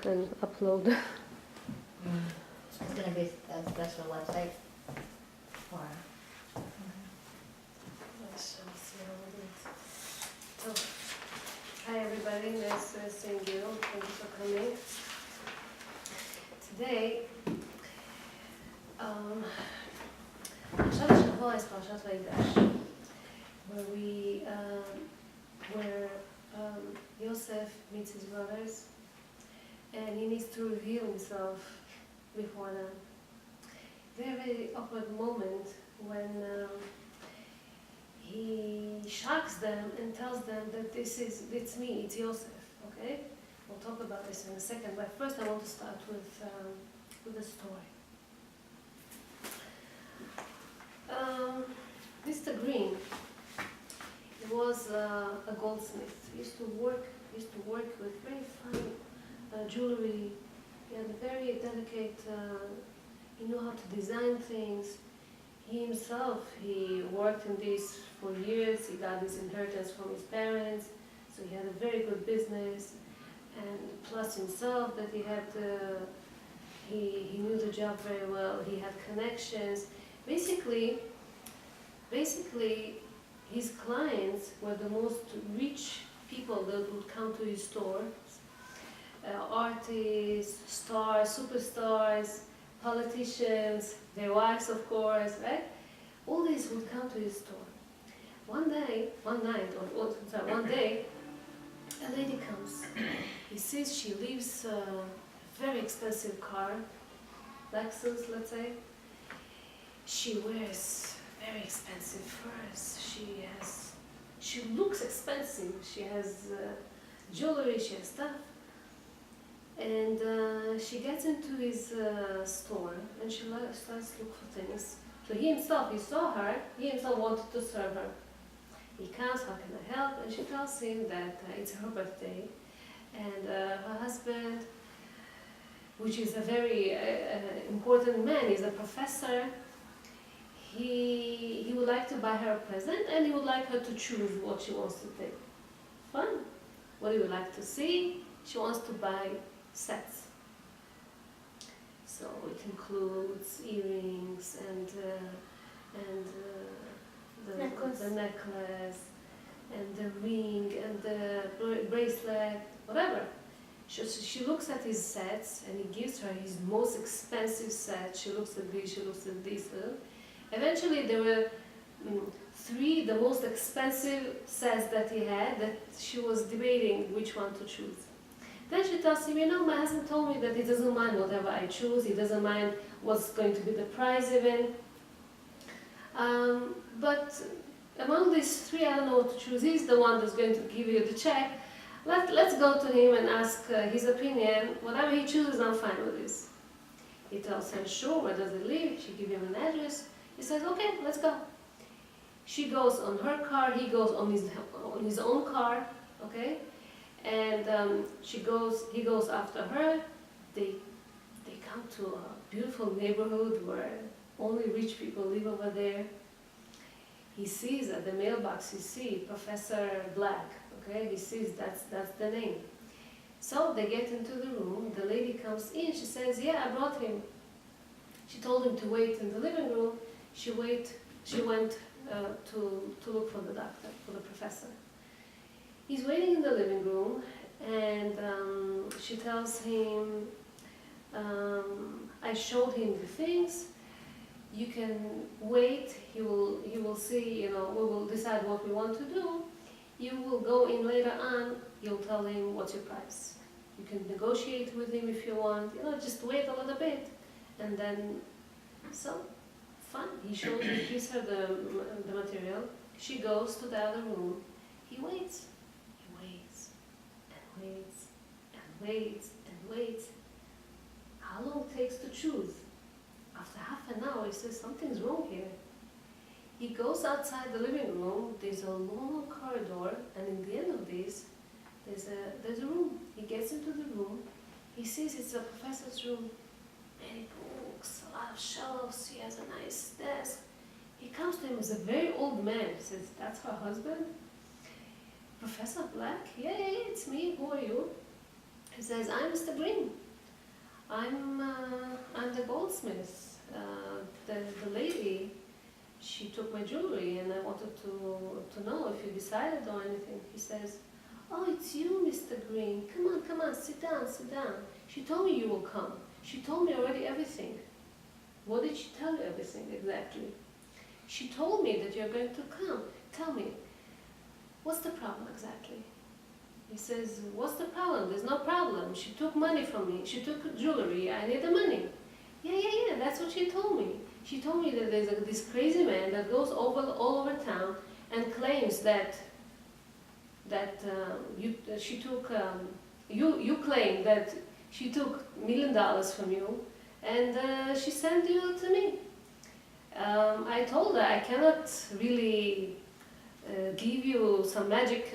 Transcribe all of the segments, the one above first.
and upload. It's going to be a special website for. So, hi everybody, nice seeing you. Thank you for coming. Today, Parashat Shavua is Parashat Vayigash, where Yosef meets his brothers, and he needs to reveal himself before them. Very, very awkward moment when he shocks them and tells them that it's me, it's Yosef. Okay, we'll talk about this in a second. But first, I want to start with a story. Mr. Green, he was a goldsmith. He used to work with very fine jewelry. He had a very delicate. He knew how to design things. He himself, he worked in this for years. He got his inheritance from his parents, so he had a very good business. And plus himself, that he had, he knew the job very well. He had connections. Basically, his clients were the most rich people that would come to his store. Artists, stars, superstars, politicians, their wives, of course, right? All these would come to his store. One day, a lady comes. He sees she leaves a very expensive car, Lexus, let's say. She wears very expensive furs. She looks expensive. She has jewelry, she has stuff. And she gets into his store and she starts to look for things. So he saw her, he himself wanted to serve her. He comes, how can I help? And she tells him that it's her birthday. And her husband, which is a very important man, he's a professor, he would like to buy her a present and he would like her to choose what she wants to take. Fun. What do you like to see? She wants to buy sets. So it includes earrings and the necklace and the ring and the bracelet, whatever. She looks at his sets and he gives her his most expensive set. She looks at this, she looks at this. Eventually there were three, the most expensive sets that he had, that she was debating which one to choose. Then she tells him, my husband told me that he doesn't mind whatever I choose, he doesn't mind what's going to be the price even. But among these three, I don't know what to choose. He's the one that's going to give you the check. Let's go to him and ask his opinion. Whatever he chooses, I'm fine with this. He tells her, sure, where does he live? She gives him an address. He says, okay, let's go. She goes on her car, he goes on his own car, okay? And he goes after her. They come to a beautiful neighborhood where only rich people live over there. He sees at the mailbox, Professor Black, okay? He sees that's the name. So they get into the room, the lady comes in, she says, yeah, I brought him. She told him to wait in the living room. She went to look for the doctor, for the professor. He's waiting in the living room, and she tells him, I showed him the things. You can wait. He will see. We will decide what we want to do. You will go in later on. You'll tell him what's your price. You can negotiate with him if you want. Just wait a little bit, and then fun. He gives her the material. She goes to the other room. He waits. Waits and waits and waits. How long it takes to choose? After half an hour, he says, something's wrong here. He goes outside the living room. There's a long corridor, and in the end of this, there's a room. He gets into the room. He sees it's a professor's room. Many books, a lot of shelves. He has a nice desk. He comes to him as a very old man. He says, that's her husband? Professor Black? Yeah, it's me. Who are you? He He says, I'm Mr. Green. I'm the goldsmith. The lady, she took my jewelry and I wanted to know if you decided or anything. He says, oh, it's you, Mr. Green. Come on, sit down. She told me you will come. She told me already everything. What did she tell you everything exactly? She told me that you're going to come. Tell me, what's the problem exactly? He says, what's the problem? There's no problem. She took money from me. She took jewelry. I need the money. Yeah, that's what she told me. She told me that there's this crazy man that goes all over town and claims that you claim that she took $1 million from you and she sent you to me. I told her I cannot really give you some magic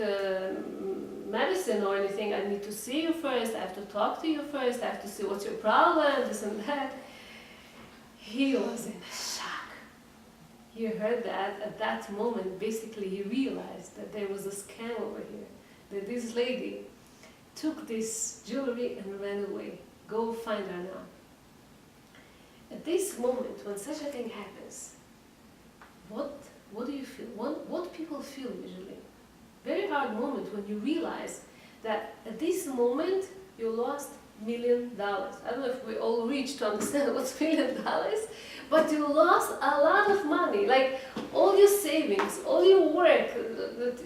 medicine or anything. I need to see you first, I have to talk to you first, I have to see what's your problem, this and that. He was in shock. He heard that. At that moment, basically he realized that there was a scam over here, that this lady took this jewelry and ran away. Go find her now. At this moment, when such a thing happens, what do you feel? What people feel usually? Very hard moment when you realize that at this moment you lost $1 million. I don't know if we all reach to understand what's $1 million, but you lost a lot of money. Like all your savings, all your work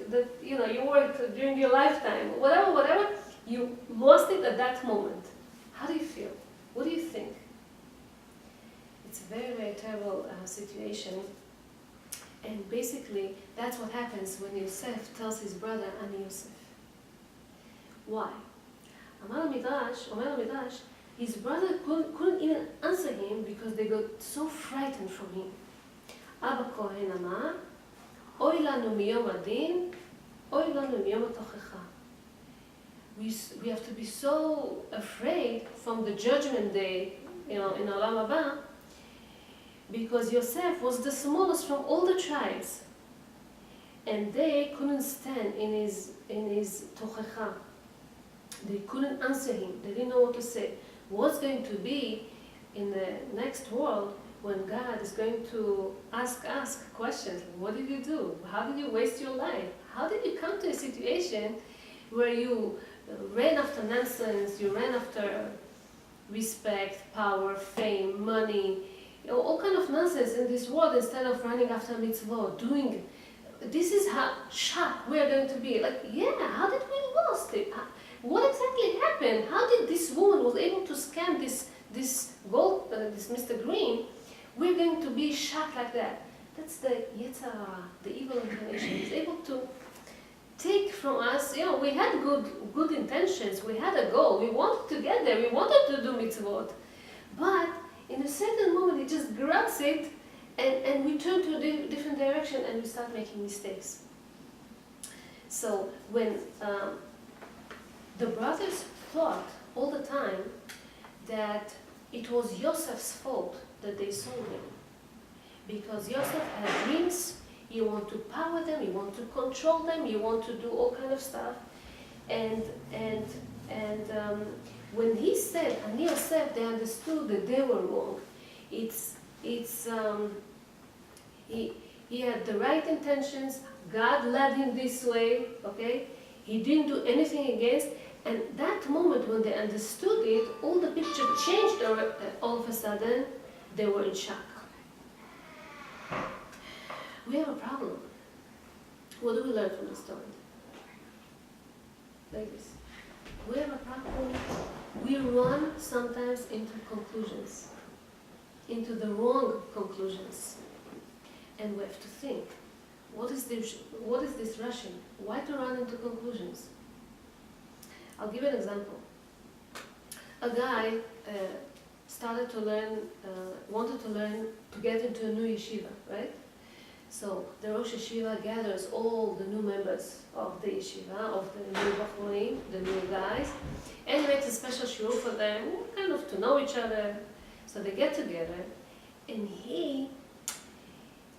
that you worked during your lifetime, whatever, you lost it at that moment. How do you feel? What do you think? It's a very, very terrible situation. And basically, that's what happens when Yosef tells his brother, Ani Yosef. Why? Omer Midrash, his brother couldn't even answer him because they got so frightened from him. Abba Kohen Amar, Oy lanu miyom adin, oy lanu miyom hatochecha. We have to be so afraid from the judgment day, in Olam Haba, because Yosef was the smallest from all the tribes, and they couldn't stand in his tochecha. They couldn't answer him. They didn't know what to say. What's going to be in the next world when God is going to ask us questions? What did you do? How did you waste your life? How did you come to a situation where you ran after nonsense, you ran after respect, power, fame, money, all kind of nonsense in this world instead of running after mitzvot, doing. This is how shocked we are going to be. Like, yeah, how did we lost it? What exactly happened? How did this woman was able to scam this Mr. Green? We're going to be shocked like that. That's the Yetzer Hara, the evil inclination. He's able to take from us. We had good intentions. We had a goal. We wanted to get there. We wanted to do mitzvot, but in a certain moment, it just grabs it, and we turn to a different direction, and we start making mistakes. So when the brothers thought all the time that it was Yosef's fault that they sold him, because Yosef had dreams. You want to power them, you want to control them, you want to do all kind of stuff, and when he said Ani Yosef, they understood that they were wrong. He had the right intentions. God led him this way. Okay, he didn't do anything against. And that moment when they understood it, all the picture changed. All of a sudden, they were in shock. We have a problem. What do we learn from the story? Like this. We have a problem. We run sometimes into conclusions, into the wrong conclusions. And we have to think, what is this rushing? Why to run into conclusions? I'll give you an example. A guy wanted to learn to get into a new yeshiva, right? So the Rosh Yeshiva gathers all the new members of the yeshiva, of the new Bachurim, the new guys, and he makes a special shiur for them, kind of to know each other. So they get together, and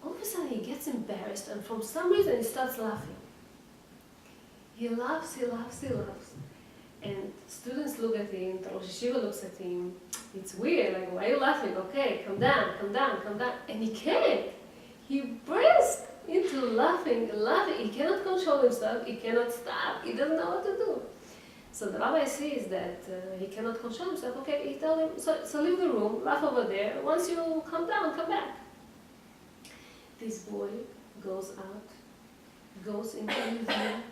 all of a sudden he gets embarrassed, and for some reason he starts laughing. He laughs. And students look at him, the Rosh Yeshiva looks at him. It's weird, like, why are you laughing? Okay, come down, come down, come down. And he can't. He bursts into laughing, laughing. He cannot control himself, he cannot stop, he doesn't know what to do. So the rabbi sees that he cannot control himself. Okay, he tells him, so leave the room, laugh over there. Once you come down, come back. This boy goes out, goes into his room,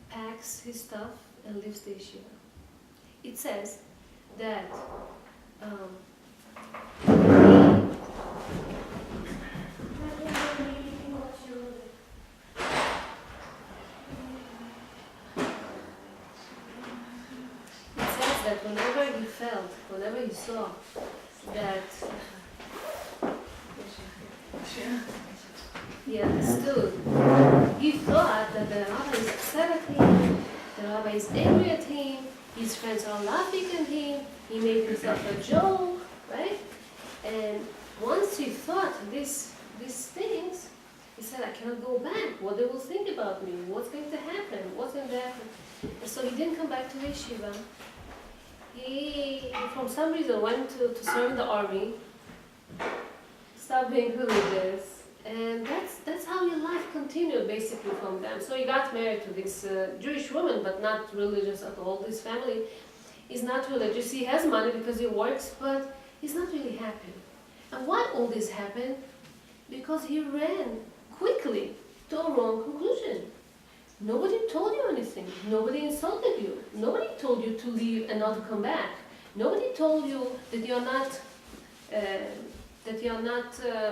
packs his stuff, and leaves the yeshiva. It says that that whenever he felt, whenever he saw that he understood, he thought that the rabbi is upset at him, the rabbi is angry at him, his friends are laughing at him, he made himself a joke, right? And once he thought these things, he said, I cannot go back. What they will think about me? What's going to happen? What's going to happen? And so he didn't come back to yeshiva. He, from some reason, went to serve in the army, stopped being religious, and that's how his life continued basically from them. So he got married to this Jewish woman, but not religious at all. This family is not religious. He has money because he works, but he's not really happy. And why all this happened? Because he ran quickly to a wrong conclusion. Nobody told you anything. Nobody insulted you. Nobody told you to leave and not to come back. Nobody told you that you're not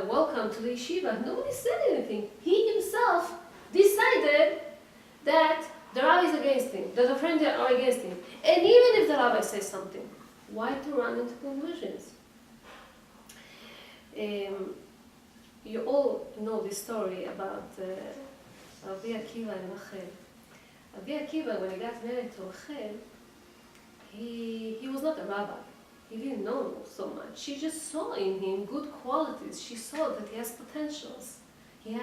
welcome to the yeshiva. Nobody said anything. He himself decided that the rabbi is against him, that the friends are against him. And even if the rabbi says something, why to run into conclusions? You all know this story about Rabbi Akiva and Rachel. Rabbi Akiva, when he got married to Rachel, he was not a rabbi. He didn't know so much. She just saw in him good qualities. She saw that he has potentials. He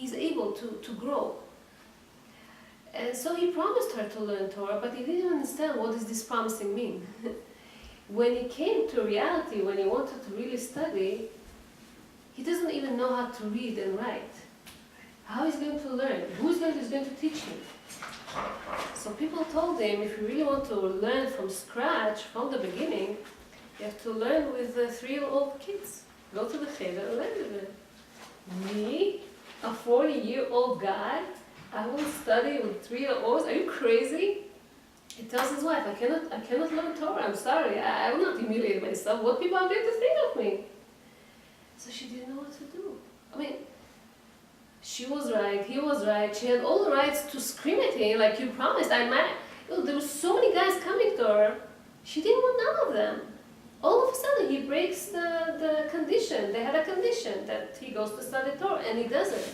is able to grow. And so he promised her to learn Torah, but he didn't understand what does this promising mean. When he came to reality, when he wanted to really study, he doesn't even know how to read and write. How is he going to learn? Who is going to teach him? So people told him, if you really want to learn from scratch, from the beginning, you have to learn with 3-year-old kids. Go to the cheder and learn with them. Me, a 40-year-old guy, I will study with 3-year-olds? Are you crazy? He tells his wife, I cannot learn Torah, I'm sorry, I will not humiliate myself. What people are going to think of me? So she didn't know what to do. I mean, she was right, he was right, she had all the rights to scream at him, like you promised, there were so many guys coming to her, she didn't want none of them. All of a sudden he breaks the condition, they had a condition that he goes to study Torah, and he doesn't.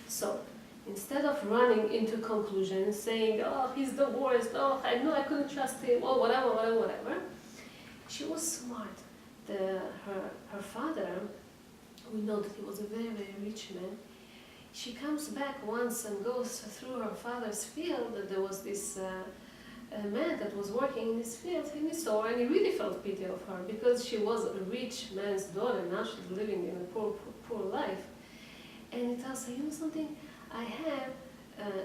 So, instead of running into conclusions, saying, oh, he's the worst, oh, I knew I couldn't trust him, oh, whatever, she was smart. Her father, we know that he was a very, very rich man. She comes back once and goes through her father's field, that there was this man that was working in his field, and he saw her, and he really felt pity of her, because she was a rich man's daughter, now she's living in a poor life. And he tells her, you know something, I have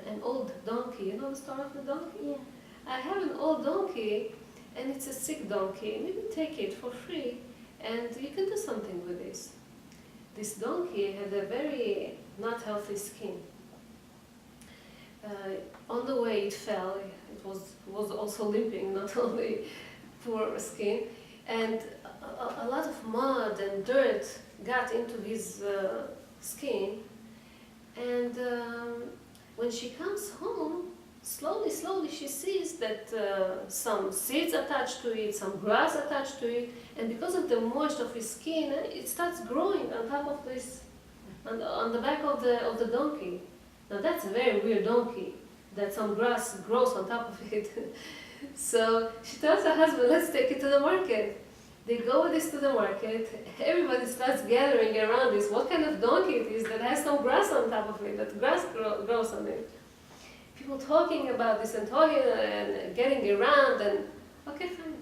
an old donkey, you know the story of the donkey? Yeah. I have an old donkey, and it's a sick donkey, maybe take it for free, and you can do something with this. This donkey had a very not healthy skin. On the way it fell, it was also limping, not only poor skin, and a lot of mud and dirt got into his skin, and when she comes home, slowly she sees that some seeds attached to it, some grass attached to it, and because of the moisture of his skin, it starts growing on top of this, on the back of the donkey. Now that's a very weird donkey, that some grass grows on top of it. So she tells her husband, let's take it to the market. They go with this to the market, everybody starts gathering around this, what kind of donkey it is that has some grass on top of it, that grass grows on it. people talking about this and talking and getting around and, okay, fine.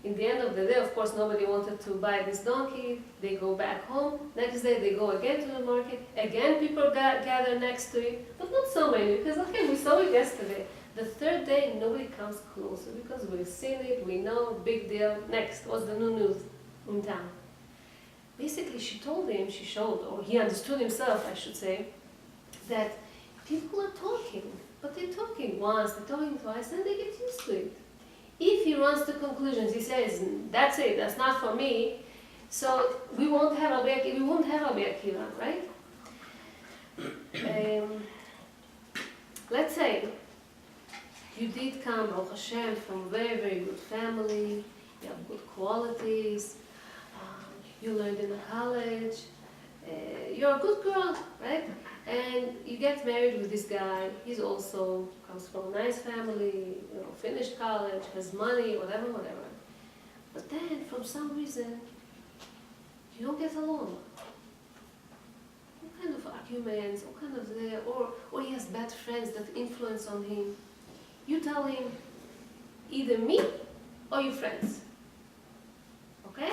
In the end of the day, of course, nobody wanted to buy this donkey. They go back home. Next day, they go again to the market. Again, people gather next to it, but not so many because, okay, we saw it yesterday. The third day, nobody comes closer because we've seen it, we know, big deal. Next, what's the new news in town? Basically, she told him, she showed, or he understood himself, I should say, that people are talking, but they're talking once, they're talking twice, and they get used to it. If he runs to conclusions, he says, that's it, that's not for me, so we won't have Rabbi Akiva, right? Let's say you did come, Baruch Hashem, from a very, very good family, you have good qualities, you learned in the college, you're a good girl, right? And you get married with this guy, he's also comes from a nice family, finished college, has money, whatever. But then, from some reason, you don't get along. What kind of arguments, what kind of there, or he has bad friends that influence on him. You tell him, either me or your friends. Okay?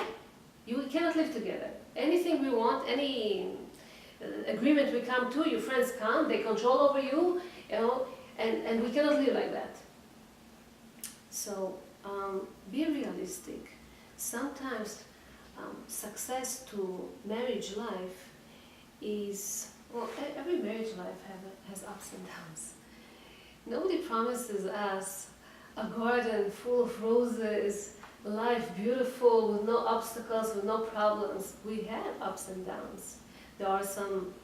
You cannot live together. Anything we want, any agreement we come to, your friends come, they control over you, and we cannot live like that. So be realistic. Sometimes success to marriage life is, well, every marriage life has ups and downs. Nobody promises us a garden full of roses, life beautiful with no obstacles, with no problems. We have ups and downs. There are some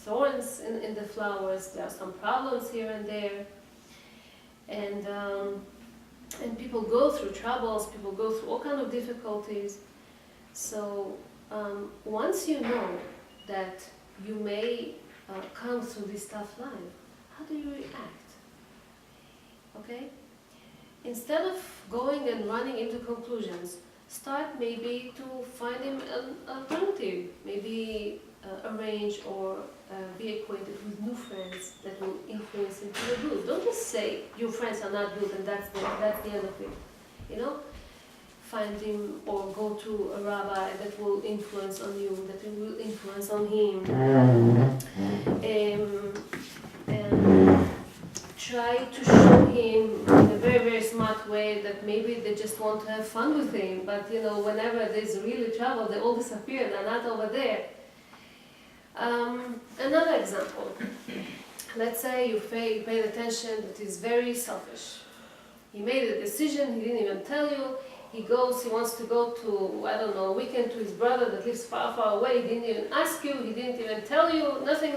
thorns in the flowers, there are some problems here and there, and people go through troubles, people go through all kinds of difficulties. So once you know that you may come through this tough life, how do you react? Okay? Instead of going and running into conclusions, start maybe to find him an alternative. Maybe arrange or be acquainted with new friends that will influence him to the good. Don't just say your friends are not good and that's the end of it. Find him or go to a rabbi that will influence on you, that will influence on him. Try to show him in a very, very smart way that maybe they just want to have fun with him, but whenever there's really trouble, they all disappear, they're not over there. Another example, let's say you paid attention that he's very selfish. He made a decision, he didn't even tell you, he wants to go to, I don't know, a weekend to his brother that lives far, far away, he didn't even ask you, he didn't even tell you, nothing.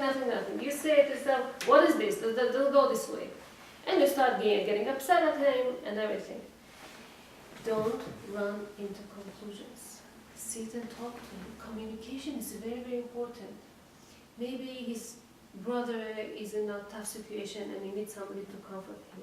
You say to yourself, what is this? Don't go this way. And you start getting upset at him and everything. Don't run into conclusions. Sit and talk to him. Communication is very, very important. Maybe his brother is in a tough situation and he needs somebody to comfort him.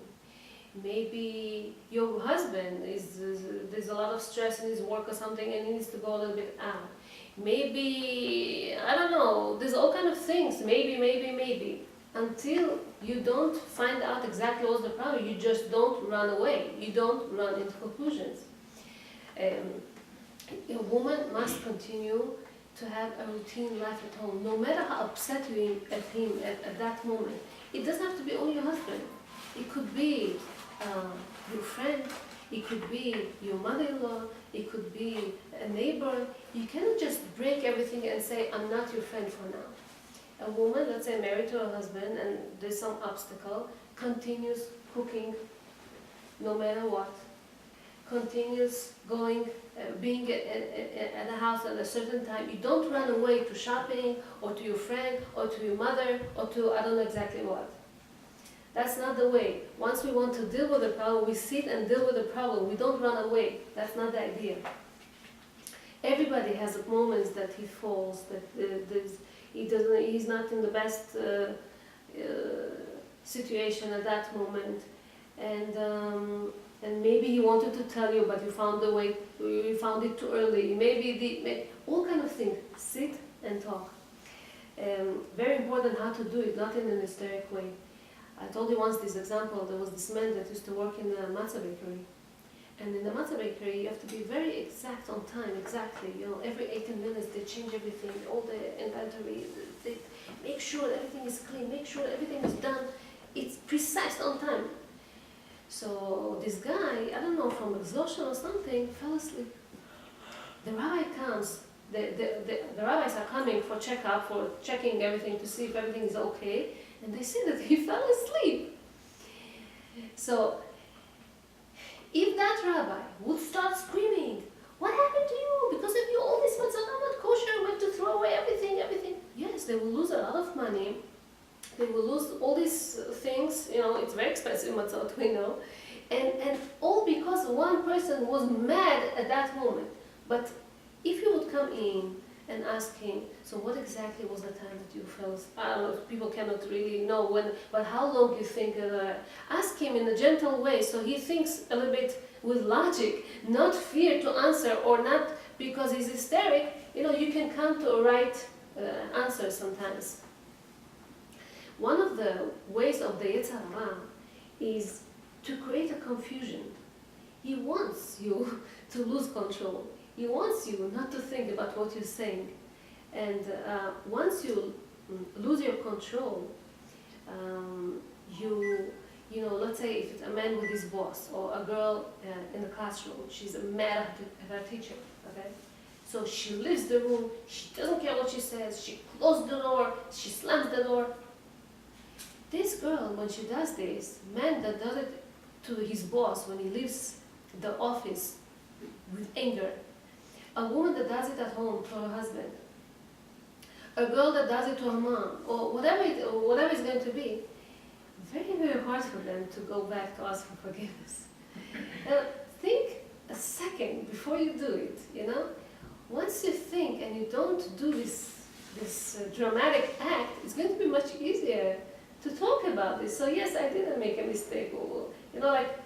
Maybe your husband there's a lot of stress in his work or something and he needs to go a little bit out. Maybe, I don't know, there's all kind of things, maybe. Until you don't find out exactly what's the problem, you just don't run away. You don't run into conclusions. A woman must continue to have a routine life at home, no matter how upset you are at him at that moment. It doesn't have to be only your husband. It could be your friend, it could be your mother-in-law, it could be a neighbor. You cannot just break everything and say, I'm not your friend for now. A woman, let's say married to her husband and there's some obstacle, continues cooking no matter what, continues going, being at the house at a certain time. You don't run away to shopping or to your friend or to your mother or to I don't know exactly what. That's not the way. Once we want to deal with the problem, we sit and deal with the problem. We don't run away. That's not the idea. Everybody has moments that he falls, that he's not in the best situation at that moment, and maybe he wanted to tell you, but you found it too early. Maybe all kind of things. Sit and talk. Very important how to do it, not in an hysteric way. I told you once this example. There was this man that used to work in the matzah bakery. And in the matzah bakery, you have to be very exact on time, exactly. You know, every 18 minutes they change everything, all the inventory. They make sure that everything is clean, make sure everything is done. It's precise on time. So this guy, I don't know, from exhaustion or something, fell asleep. The rabbi comes. The rabbis are coming for checkup, for checking everything to see if everything is okay, and they see that he fell asleep. So if that rabbi would start screaming, "What happened to you? Because of you, all this matzah not kosher, we have to throw away everything." Yes, they will lose a lot of money. They will lose all these things. You know, it's very expensive matzah, we know, and all because one person was mad at that moment. But if you would come in and ask him, so what exactly was the time that you fell? I don't know, people cannot really know when, but how long you think? Ask him in a gentle way, so he thinks a little bit with logic, not fear to answer, or not because he's hysteric. You know, you can come to a right answer sometimes. One of the ways of the Yetzer Hara is to create a confusion. He wants you to lose control. He wants you not to think about what you're saying. And once you lose your control, you know, let's say if it's a man with his boss, or a girl in the classroom, she's mad at her teacher, okay? So she leaves the room, she doesn't care what she says, she closes the door, she slams the door. This girl, when she does this, man that does it to his boss when he leaves the office with anger, a woman that does it at home to her husband, a girl that does it to her mom, or whatever it's going to be, very, very hard for them to go back to ask for forgiveness. Now, think a second before you do it, you know? Once you think and you don't do this dramatic act, it's going to be much easier to talk about this. So yes, I didn't make a mistake. Or, you know, like,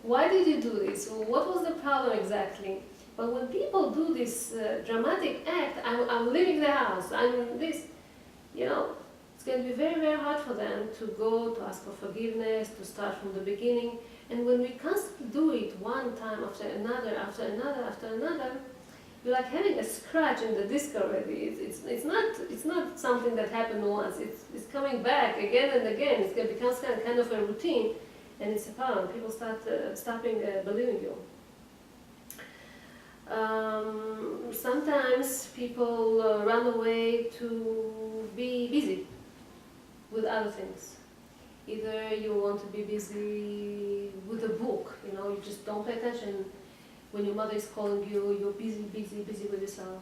why did you do this? Or what was the problem exactly? But when people do this dramatic act, I'm leaving the house, I'm this, you know, it's going to be very, very hard for them to go to ask for forgiveness, to start from the beginning. And when we constantly do it one time after another, after another, after another, you're like having a scratch in the disc already. It's not something that happened once. It's coming back again and again. It becomes kind of a routine, and it's a problem. People start stopping believing you. Sometimes people run away to be busy with other things. Either you want to be busy with a book, you know, you just don't pay attention. When your mother is calling you, you're busy with yourself.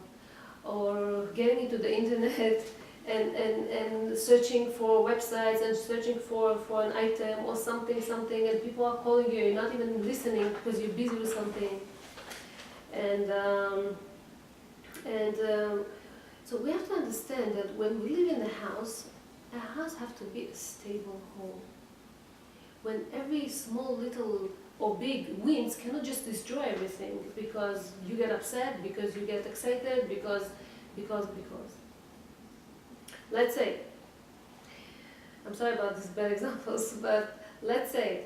Or getting into the internet and searching for websites and searching for an item or something, and people are calling you, you're not even listening because you're busy with something. So we have to understand that when we live in a house has to be a stable home. When every small little or big winds cannot just destroy everything because you get upset, because you get excited, because. Let's say, I'm sorry about these bad examples, but let's say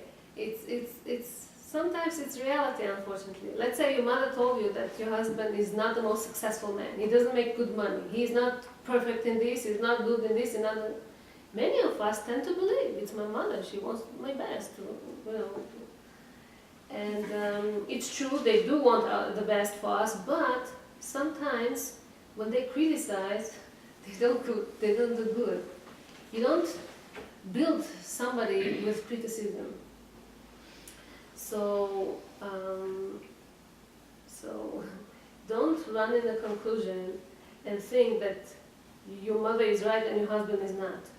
sometimes it's reality, unfortunately. Let's say your mother told you that your husband is not the most successful man. He doesn't make good money. He's not perfect in this, he's not good in this, Many of us tend to believe it's my mother, she wants my best, you know. And it's true, they do want the best for us, but sometimes when they criticize, they don't do good. You don't build somebody with criticism. So don't run in a conclusion and think that your mother is right and your husband is not.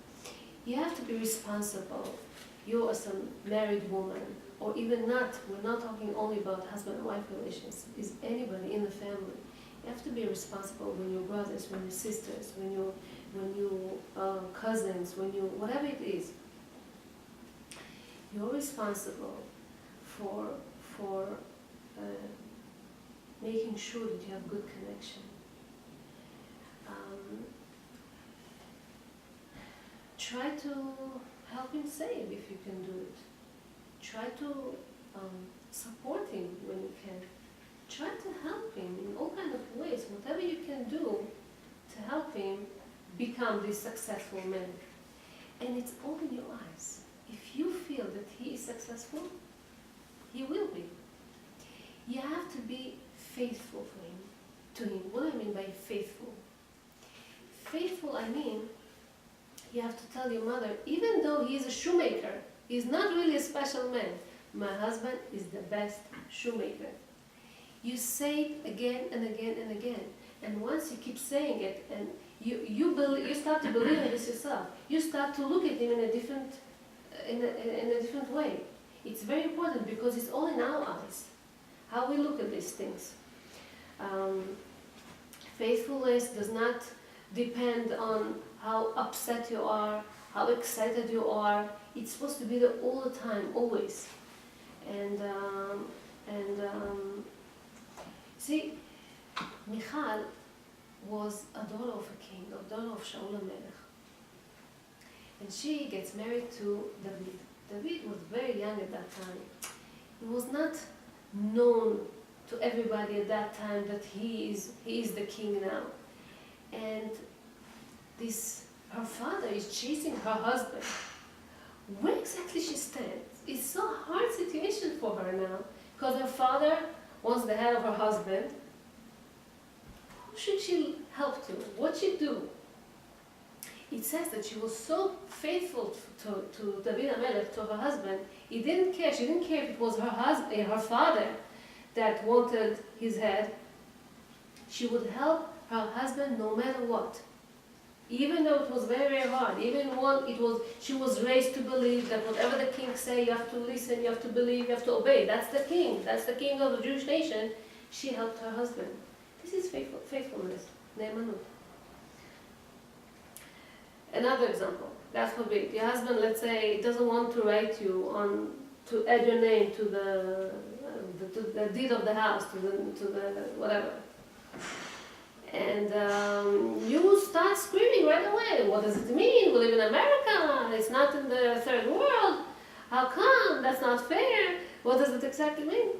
You have to be responsible. You as a married woman, or even not, we're not talking only about husband and wife relations, is anybody in the family. You have to be responsible when your brothers, when your sisters, when you cousins, whatever it is. You're responsible for making sure that you have good connection. Try to help him save if you can do it. Try to support him when you can. Try to help him in all kinds of ways, whatever you can do to help him become this successful man. And it's all in your eyes. If you feel that he is successful, he will be. You have to be faithful for him, to him. What do I mean by faithful? Faithful, I mean, you have to tell your mother, even though he is a shoemaker, he's not really a special man. My husband is the best shoemaker. You say it again and again and again. And once you keep saying it, and you start to believe in this yourself, you start to look at him in a different way. It's very important because it's all in our eyes, how we look at these things. Faithfulness does not depend on how upset you are, how excited you are. It's supposed to be there all the time, always. And see, Michal was a daughter of a king, a daughter of Shaul HaMelech. And she gets married to David. David was very young at that time. He was not known to everybody at that time that he is the king now. And her father is chasing her husband. Where exactly she stands? It's so hard situation for her now, because her father wants the head of her husband. Who should she help to? What should she do? It says that she was so faithful to David HaMelech, to her husband. He didn't care. She didn't care if it was her father that wanted his head. She would help her husband no matter what. Even though it was very, very hard. She was raised to believe that whatever the king say, you have to listen, you have to believe, you have to obey. That's the king. That's the king of the Jewish nation. She helped her husband. This is faithfulness, ne'emanut. Another example, God forbid, your husband, let's say, doesn't want to write you to add your name to the deed of the house, to the whatever. And you start screaming right away. What does it mean? We live in America. It's not in the third world. How come? That's not fair. What does it exactly mean?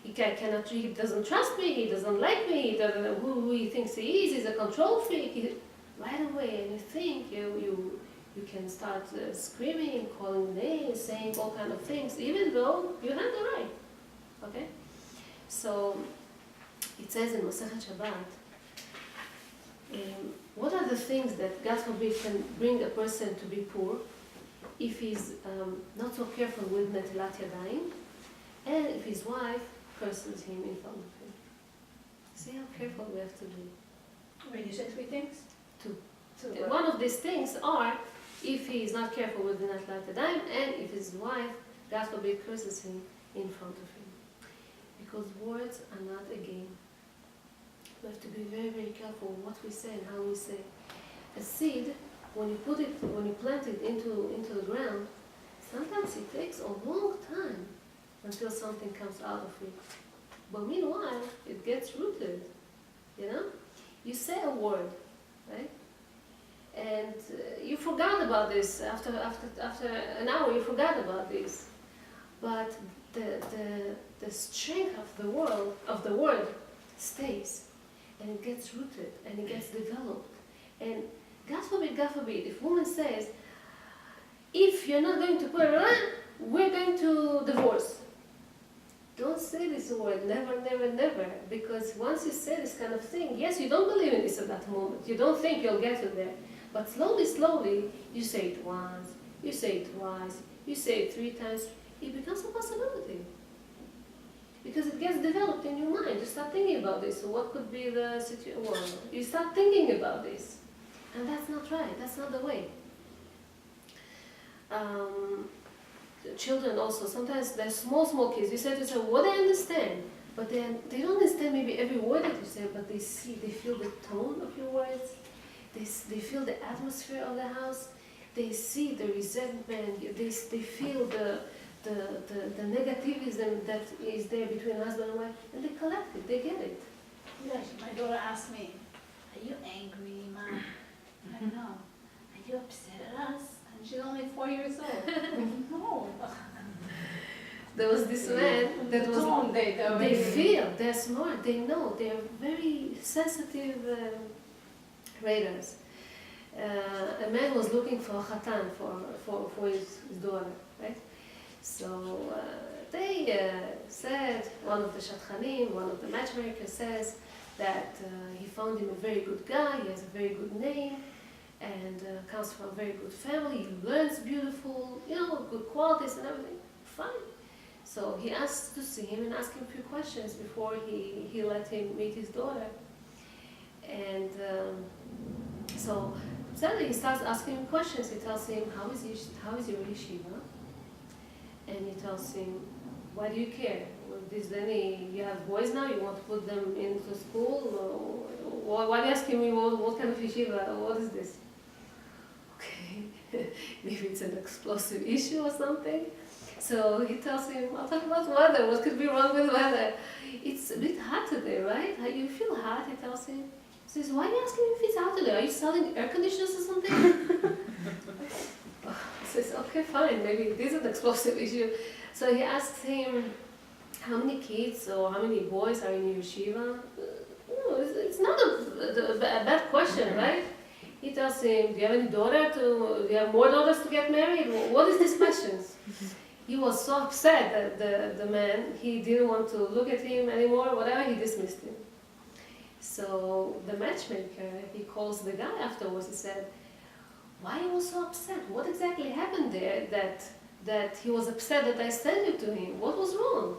He doesn't trust me. He doesn't like me. He doesn't know who he thinks he is. He's a control freak. Right away, and you think you can start screaming, calling names, saying all kind of things, even though you have the right. Okay? So it says in Masechet Shabbat, what are the things that, God forbid, can bring a person to be poor if he's not so careful with Netilat Yadayim, and if his wife curses him in front of him? See how careful we have to be. Wait, you said 3 things? Two. One of these things are if he is not careful with the Netilat Yadayim, and if his wife, God forbid, curses him in front of him. Because words are not a game. We have to be very, very careful what we say and how we say. A seed, when you plant it into the ground, sometimes it takes a long time until something comes out of it. But meanwhile, it gets rooted. You know? You say a word, right? And you forgot about this. After an hour, you forgot about this. But the strength of the word stays, and it gets rooted, and it gets developed. And God forbid, if woman says, if you're not going to put it on, we're going to divorce. Don't say this word, never, never, never, because once you say this kind of thing, yes, you don't believe in this at that moment. You don't think you'll get it there. But slowly, slowly, you say it once, you say it twice, you say it 3 times, it becomes a possibility. Because it gets developed in your mind. You start thinking about this. So what could be the situation? Well, you start thinking about this. And that's not right. That's not the way. Children also, sometimes they're small kids. You say to yourself, what they understand. But then they don't understand maybe every word that you say, but they feel the tone of your words. They feel the atmosphere of the house. They see the resentment. They feel the negativism that is there between husband and wife, and they collect it, they get it. Yes, my daughter asked me, are you angry, Mom? I know. Are you upset at us? And she's only 4 years old. No. There was this man that was. Tone, They feel, they're smart, they know, they're very sensitive readers. A man was looking for a chatan for his daughter, right? So they said, one of the shatchanim, one of the matchmakers says that he found him a very good guy, he has a very good name, and comes from a very good family, he learns beautiful, good qualities and everything. Fine. So he asked to see him and asked him a few questions before he let him meet his daughter. And so suddenly he starts asking him questions. He tells him, how is your yeshiva? And he tells him, why do you care? You have boys now, you want to put them into school? Or why are you asking me what kind of yeshiva? What is this? Okay, maybe it's an explosive issue or something. So he tells him, I'll talk about weather, what could be wrong with weather? It's a bit hot today, right? How you feel hot, he tells him. He says, why are you asking me if it's hot today? Are you selling air conditioners or something? He says, okay, fine, maybe it is an explosive issue. So he asks him, how many kids or how many boys are in your yeshiva? No, it's not a bad question, right? He tells him, do you have any do you have more daughters to get married? What is these questions? He was so upset that the man, he didn't want to look at him anymore, whatever, he dismissed him. So the matchmaker, he calls the guy afterwards, he said, why are you so upset? What exactly happened there that he was upset that I sent you to him? What was wrong?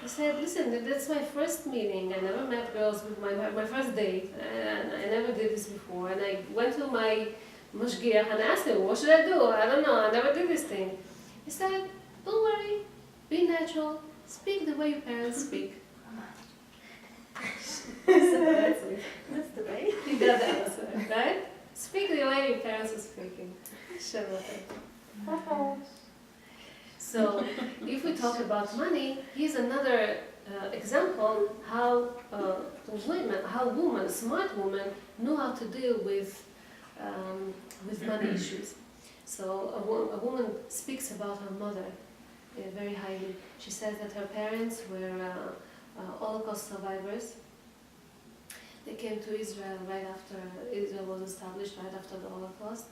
He said, listen, that's my first meeting. I never met girls with my first date. And I never did this before. And I went to my mashgiach and asked him, what should I do? I don't know, I never did this thing. He said, don't worry, be natural, speak the way your parents speak. That's the way. You got the answer, right? Speak the way your parents are speaking. So, if we talk about money, here's another example how women, smart women, know how to deal with money issues. So a woman speaks about her mother very highly. She says that her parents were Holocaust survivors. They came to Israel right after Israel was established, right after the Holocaust.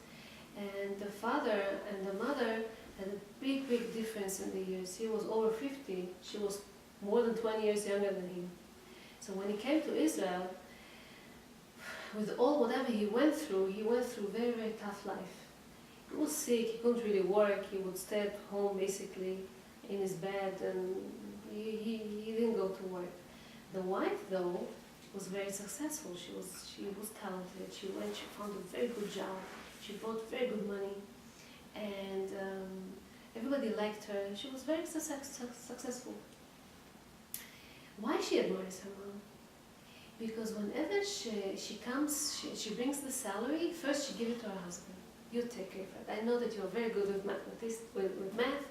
And the father and the mother had a big, big difference in the years. He was over 50. She was more than 20 years younger than him. So when he came to Israel, with whatever he went through very, very tough life. He was sick, he couldn't really work, he would stay at home basically in his bed, and he didn't go to work. The wife, though, was very successful. She was talented. She found a very good job. She brought very good money, and everybody liked her. She was very successful. Why she admires her mom? Because whenever she comes, she brings the salary. First, she gives it to her husband. You take care of it. I know that you're very good with math,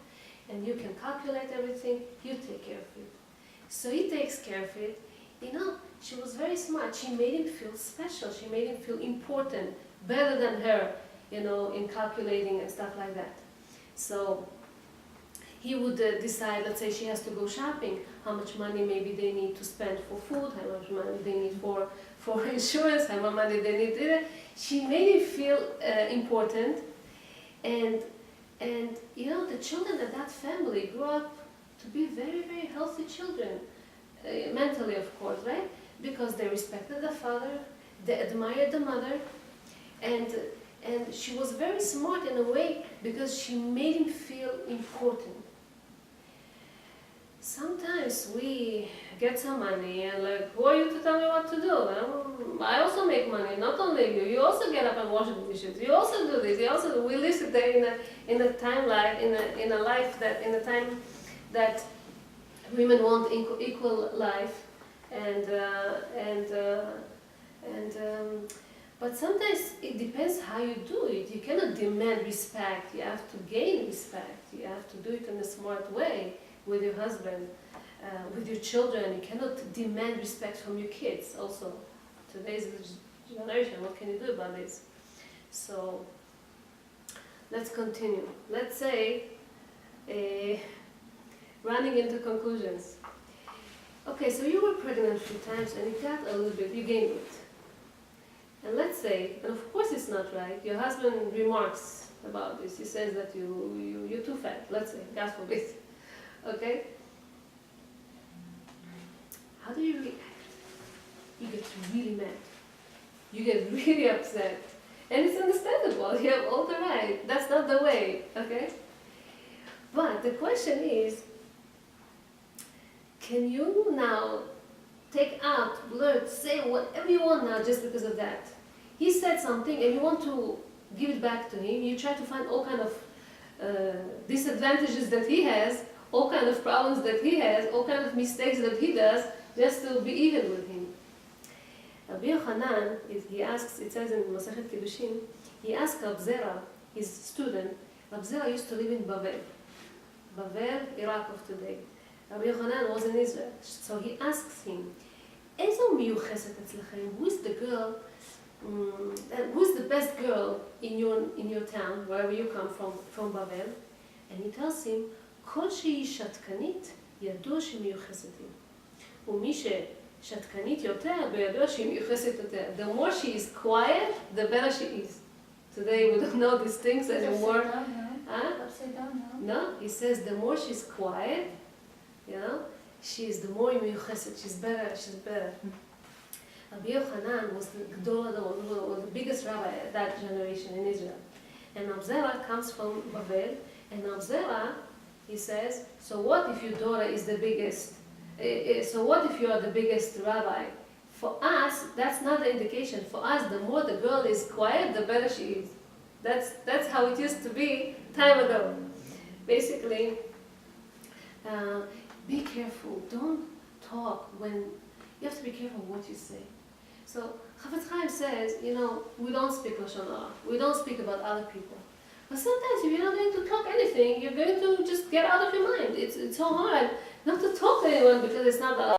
and you can calculate everything. You take care of it. So he takes care of it. She was very smart. She made him feel special. She made him feel important, better than her, in calculating and stuff like that. So he would decide, let's say she has to go shopping, how much money maybe they need to spend for food, how much money they need for insurance, how much money they need. She made him feel important, and the children of that family grew up to be very, very healthy children, mentally of course, right? Because they respected the father, they admired the mother, and she was very smart in a way because she made him feel important. Sometimes we get some money and who are you to tell me what to do? I also make money, not only you. You also get up and wash the dishes. You also do this. We live today in a time that women want equal life, but sometimes it depends how you do it. You cannot demand respect. You have to gain respect. You have to do it in a smart way. With your husband, with your children, you cannot demand respect from your kids also. Today's generation, what can you do about this? So let's continue. Let's say, running into conclusions. Okay, so you were pregnant a few times and you got a little bit, you gained weight. And let's say, and of course it's not right, your husband remarks about this. He says that you're too fat, let's say, God forbid. Okay? How do you react? You get really mad. You get really upset. And it's understandable, you have all the right. That's not the way, okay? But the question is, can you now take out, blurt, say whatever you want now just because of that? He said something and you want to give it back to him. You try to find all kind of disadvantages that he has, all kind of problems that he has, all kind of mistakes that he does, just to be even with him. Rabbi Yochanan, he asks, it says in Masechet Kiddushin, he asked Rab Zera, his student. Rab Zera used to live in Bavel, Iraq of today. Rabbi Yochanan was in Israel, so he asks him, "Ezo miyucheset etzlechem? Who is the girl? Who is the best girl in your town, wherever you come from Bavel?" And he tells him, "Kol shehi shatkanit, yadua shemiyucheset היא. ומי ששתקנית יותר, בידוע שהיא מיוחסת יותר. The more she is quiet, the better she is." Today we don't know these things anymore. Upside down now. No, he says the more she's quiet, you know, she is the more מיוחסת, she's better. Rabbi Yochanan was the Gdol Adon, was the biggest rabbi at that generation in Israel. And Rab Zera comes from Bavel, and Rab Zera, he says, so what if your daughter is the biggest? So what if you are the biggest rabbi? For us, that's not the indication. For us, the more the girl is quiet, the better she is. That's how it used to be time ago. Basically, be careful. Don't talk when you have to be careful what you say. So Chafetz Chaim says, you know, we don't speak lashon hara. We don't speak about other people. But sometimes if you're not going to talk anything, you're going to just get out of your mind. It's so hard not to talk to anyone because it's not